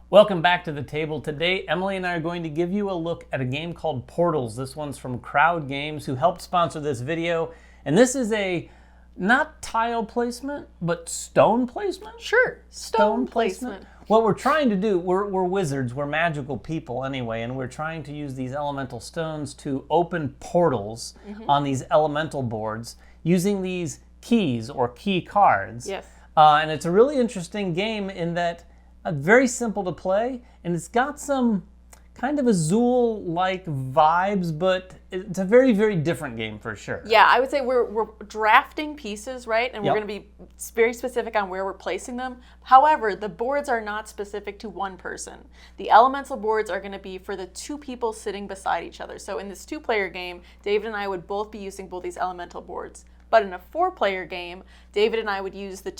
Welcome back to the table. Today, Emily and I are going to give you a look at a game called Portals. This one's from Crowd Games, who helped sponsor this video. And this is a, not tile placement, but stone placement? Sure, stone placement. What we're trying to do, we're wizards, we're magical people anyway, and we're trying to use these elemental stones to open portals on these elemental boards using these keys or key cards. Yes. And it's a really interesting game in that very simple to play, and it's got some kind of Azul-like vibes, but it's a very, very different game for sure. Yeah, I would say we're drafting pieces, right? And we're Yep. going to be very specific on where we're placing them. However, the boards are not specific to one person. The elemental boards are going to be for the two people sitting beside each other. So in this two-player game, David and I would both be using both these elemental boards. But in a four-player game, David and I would use the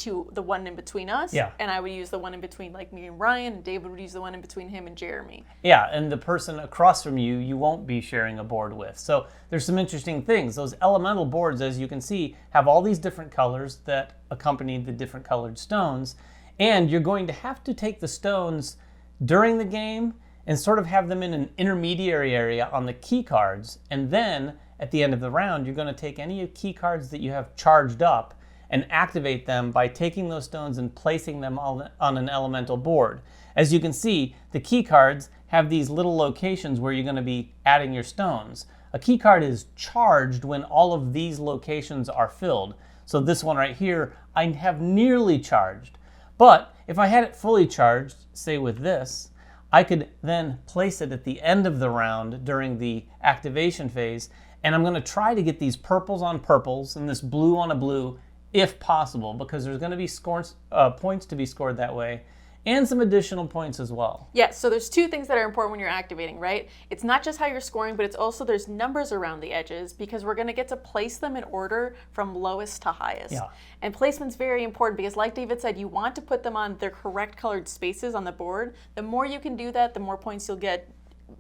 one in between us, and I would use the one in between like me and Ryan, and David would use the one in between him and Jeremy. Yeah, and the person across from you, you won't be sharing a board with. So there's some interesting things. Those elemental boards, as you can see, have all these different colors that accompany the different colored stones, and you're going to have to take the stones during the game and sort of have them in an intermediary area on the key cards, and then at the end of the round, you're going to take any key cards that you have charged up and activate them by taking those stones and placing them on an elemental board. As you can see, the key cards have these little locations where you're going to be adding your stones. A key card is charged when all of these locations are filled. So this one right here, I have nearly charged. But if I had it fully charged, say with this, I could then place it at the end of the round during the activation phase, and I'm going to try to get these purples on purples and this blue on a blue if possible, because there's going to be points to be scored that way, and some additional points as well. Yeah, so there's two things that are important when you're activating, right? It's not just how you're scoring, but it's also there's numbers around the edges, because we're going to get to place them in order from lowest to highest. Yeah. And placement's very important because, like David said, you want to put them on their correct colored spaces on the board. The more you can do that, the more points you'll get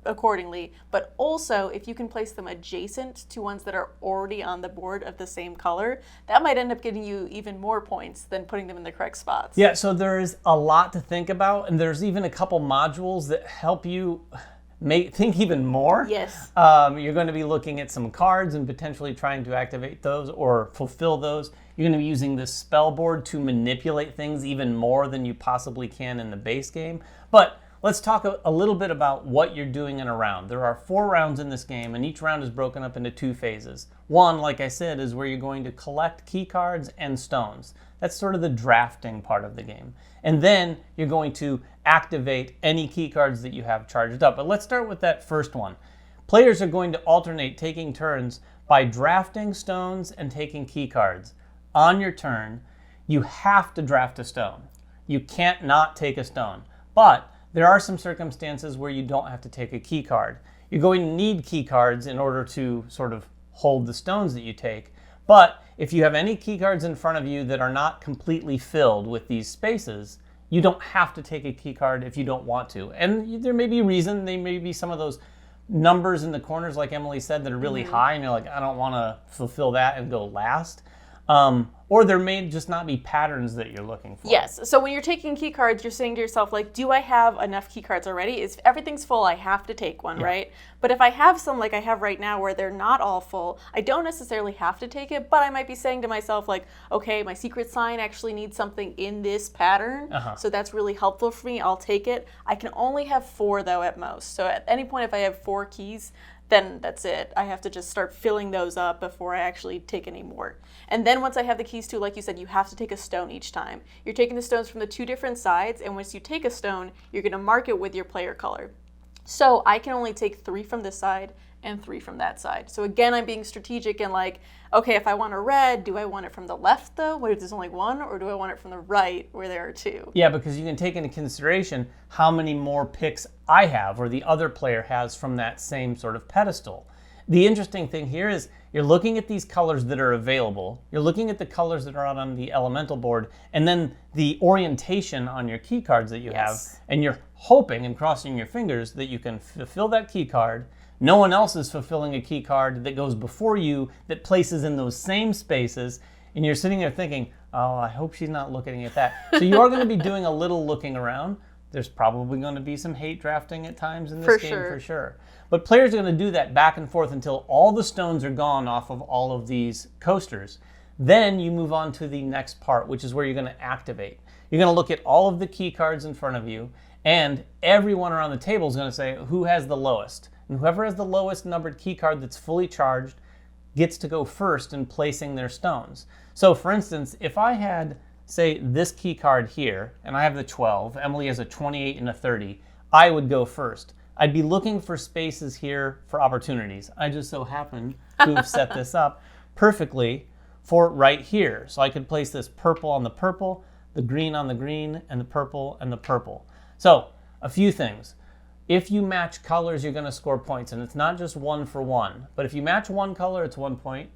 accordingly. But also, if you can place them adjacent to ones that are already on the board of the same color, that might end up getting you even more points than putting them in the correct spots. Yeah, so there is a lot to think about, and there's even a couple modules that help you think even more. Yes. You're going to be looking at some cards and potentially trying to activate those or fulfill those. You're going to be using this spell board to manipulate things even more than you possibly can in the base game. But let's talk a little bit about what you're doing in a round. There are 4 rounds in this game, and each round is broken up into 2 phases. One, like I said, is where you're going to collect key cards and stones. That's sort of the drafting part of the game. And then you're going to activate any key cards that you have charged up. But let's start with that first one. Players are going to alternate taking turns by drafting stones and taking key cards. On your turn, you have to draft a stone. You can't not take a stone. But there are some circumstances where you don't have to take a key card. You're going to need key cards in order to sort of hold the stones that you take. But if you have any key cards in front of you that are not completely filled with these spaces, you don't have to take a key card if you don't want to. And there may be a reason. They may be some of those numbers in the corners, like Emily said, that are really high, and you're like, I don't want to fulfill that and go last. Or there may just not be patterns that you're looking for. Yes. So when you're taking key cards, you're saying to yourself, like, do I have enough key cards already? If everything's full, I have to take one, right? But if I have some like I have right now where they're not all full, I don't necessarily have to take it, but I might be saying to myself, like, okay, my secret sign actually needs something in this pattern, so that's really helpful for me. I'll take it. I can only have 4, though, at most. So at any point, if I have 4 keys, then that's it. I have to just start filling those up before I actually take any more. And then once I have the keys too, like you said, you have to take a stone each time. You're taking the stones from the 2 different sides, and once you take a stone, you're going to mark it with your player color. So I can only take 3 from this side and 3 from that side. So again, I'm being strategic and like, okay, if I want a red, do I want it from the left though? What if there's only 1, or do I want it from the right where there are 2? Yeah, because you can take into consideration how many more picks I have or the other player has from that same sort of pedestal. The interesting thing here is you're looking at these colors that are available, you're looking at the colors that are out on the elemental board, and then the orientation on your key cards that you have, and you're hoping and crossing your fingers that you can fulfill that key card. No one else is fulfilling a key card that goes before you that places in those same spaces, and you're sitting there thinking, oh, I hope she's not looking at that. So you are going to be doing a little looking around, There's probably going to be some hate drafting at times in this For game, sure. for sure. But players are going to do that back and forth until all the stones are gone off of all of these coasters. Then you move on to the next part, which is where you're going to activate. You're going to look at all of the key cards in front of you, and everyone around the table is going to say who has the lowest. And whoever has the lowest numbered key card that's fully charged gets to go first in placing their stones. So for instance, if I had, say, this key card here, and I have the 12, Emily has a 28 and a 30, I would go first. I'd be looking for spaces here for opportunities. I just so happen to have set this up perfectly for right here. So I could place this purple on the purple, the green on the green, and the purple and the purple. So a few things. If you match colors, you're going to score points, and it's not just 1 for 1. But if you match one color, it's 1 point.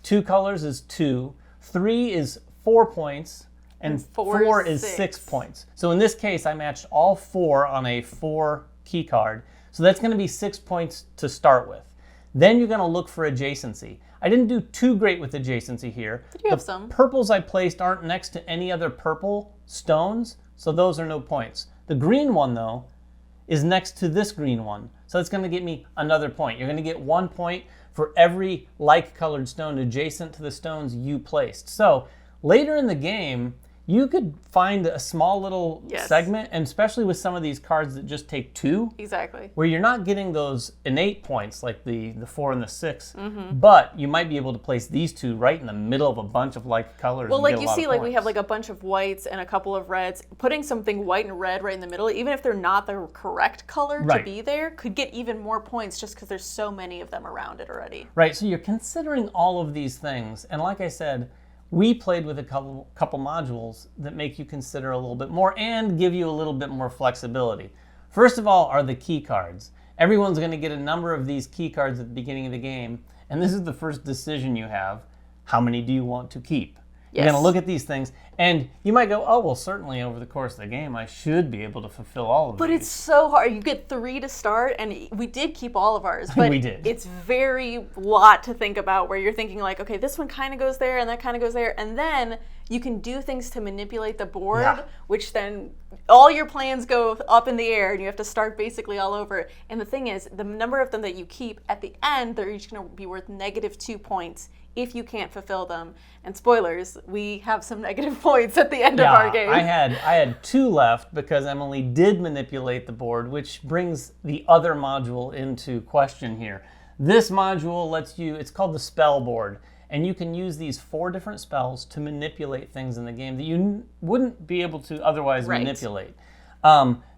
2 colors is 2. 3 is 4 points, and 4 is 6 points. So in this case, I matched all 4 on a 4 key card. So that's going to be 6 points to start with. Then you're going to look for adjacency. I didn't do too great with adjacency here. But you have some. Purples I placed aren't next to any other purple stones, so those are no points. The green one, though, is next to this green one. So it's going to get me another point. You're going to get 1 point for every like-colored stone adjacent to the stones you placed. So later in the game, you could find a small little segment, and especially with some of these cards that just take 2, Exactly. where you're not getting those innate points like the 4 and the 6, but you might be able to place these 2 right in the middle of a bunch of like colors. Well, and like get a you lot see, of like we have points. like a bunch of whites and a couple of reds. Putting something white and red right in the middle, even if they're not the correct color to Right. be there, could get even more points just because there's so many of them around it already. Right, so you're considering all of these things, and like I said, we played with a couple modules that make you consider a little bit more and give you a little bit more flexibility. First of all are the key cards. Everyone's going to get a number of these key cards at the beginning of the game, and this is the first decision you have. How many do you want to keep? You're going to look at these things, and you might go, oh, well, certainly over the course of the game, I should be able to fulfill all of But these. it's so hard. You get 3 to start, and we did keep all of ours. But We did. It's very lot to think about where you're thinking like, okay, this one kind of goes there, and that kind of goes there. And then you can do things to manipulate the board, Yeah. which then all your plans go up in the air, and you have to start basically all over. And the thing is, the number of them that you keep, at the end, they're each going to be worth -2 points if you can't fulfill them. And spoilers, we have some negative points at the end of our game. I had 2 left because Emily did manipulate the board, which brings the other module into question here. This module lets you, it's called the spell board, and you can use these 4 different spells to manipulate things in the game that you wouldn't be able to otherwise manipulate.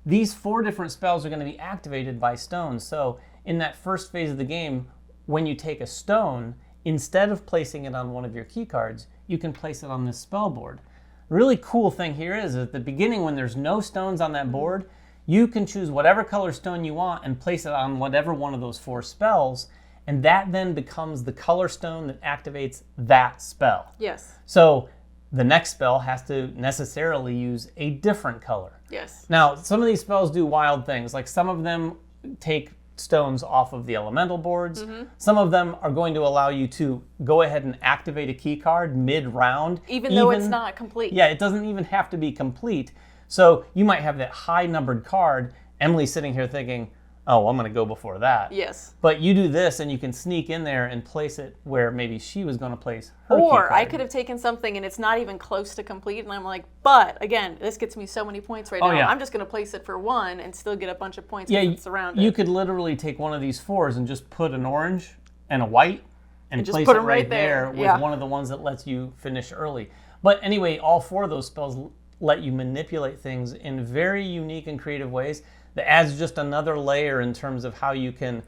These 4 different spells are going to be activated by stones. So in that first phase of the game, when you take a stone, instead of placing it on one of your key cards, you can place it on this spell board. The really cool thing here is at the beginning, when there's no stones on that board, you can choose whatever color stone you want and place it on whatever one of those 4 spells, and that then becomes the color stone that activates that spell. Yes. So the next spell has to necessarily use a different color. Yes. Now, some of these spells do wild things, like some of them take stones off of the elemental boards. Some of them are going to allow you to go ahead and activate a key card mid-round. Even though it's not complete. Yeah, it doesn't even have to be complete. So you might have that high-numbered card. Emily's sitting here thinking, oh, I'm going to go before that. Yes. But you do this, and you can sneak in there and place it where maybe she was going to place her key Or card. I could have taken something and it's not even close to complete, and I'm like, but again, this gets me so many points right now. yeah. I'm just going to place it for 1 and still get a bunch of points Yeah, because it's around you it. could literally take one of these 4s and just put an orange and a white and just place put it 'em right right there. there with Yeah. one of the ones that lets you finish early. But anyway, all 4 of those spells let you manipulate things in very unique and creative ways that adds just another layer in terms of how you can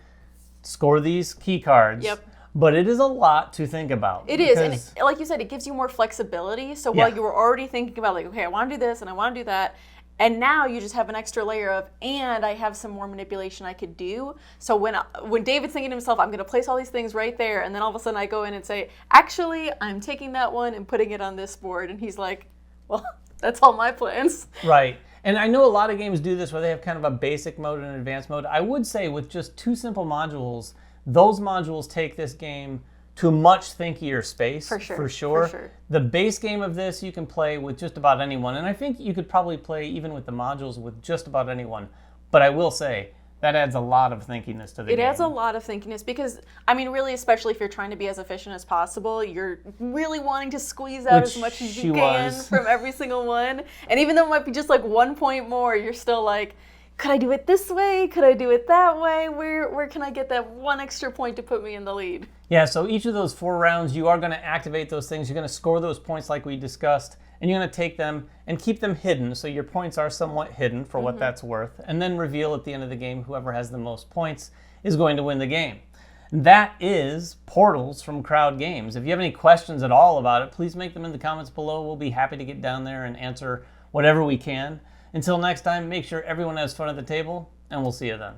score these key cards. Yep. But it is a lot to think about. It is, and because- like you said, it gives you more flexibility. So while Yeah. you were already thinking about like, okay, I want to do this and I want to do that, and now you just have an extra layer of, and I have some more manipulation I could do. So when David's thinking to himself, I'm going to place all these things right there, and then all of a sudden I go in and say, actually, I'm taking that one and putting it on this board, and he's like, well, that's all my plans. Right. And I know a lot of games do this where they have kind of a basic mode and an advanced mode. I would say with just 2 simple modules, those modules take this game to a much thinkier space. For sure, For sure. for sure. The base game of this you can play with just about anyone, and I think you could probably play even with the modules with just about anyone. But I will say, that adds a lot of thinkiness to the game. It adds a lot of thinkiness because, I mean, really, especially if you're trying to be as efficient as possible, you're really wanting to squeeze out Which as much as she you can was. from every single one. And even though it might be just like 1 point more, you're still like, could I do it this way? Could I do it that way? Where can I get that 1 extra point to put me in the lead? Yeah, so each of those 4 rounds, you are going to activate those things. You're going to score those points like we discussed, and you're going to take them and keep them hidden, so your points are somewhat hidden for what that's worth, and then reveal at the end of the game whoever has the most points is going to win the game. That is Portals from Crowd Games. If you have any questions at all about it, please make them in the comments below. We'll be happy to get down there and answer whatever we can. Until next time, make sure everyone has fun at the table, and we'll see you then.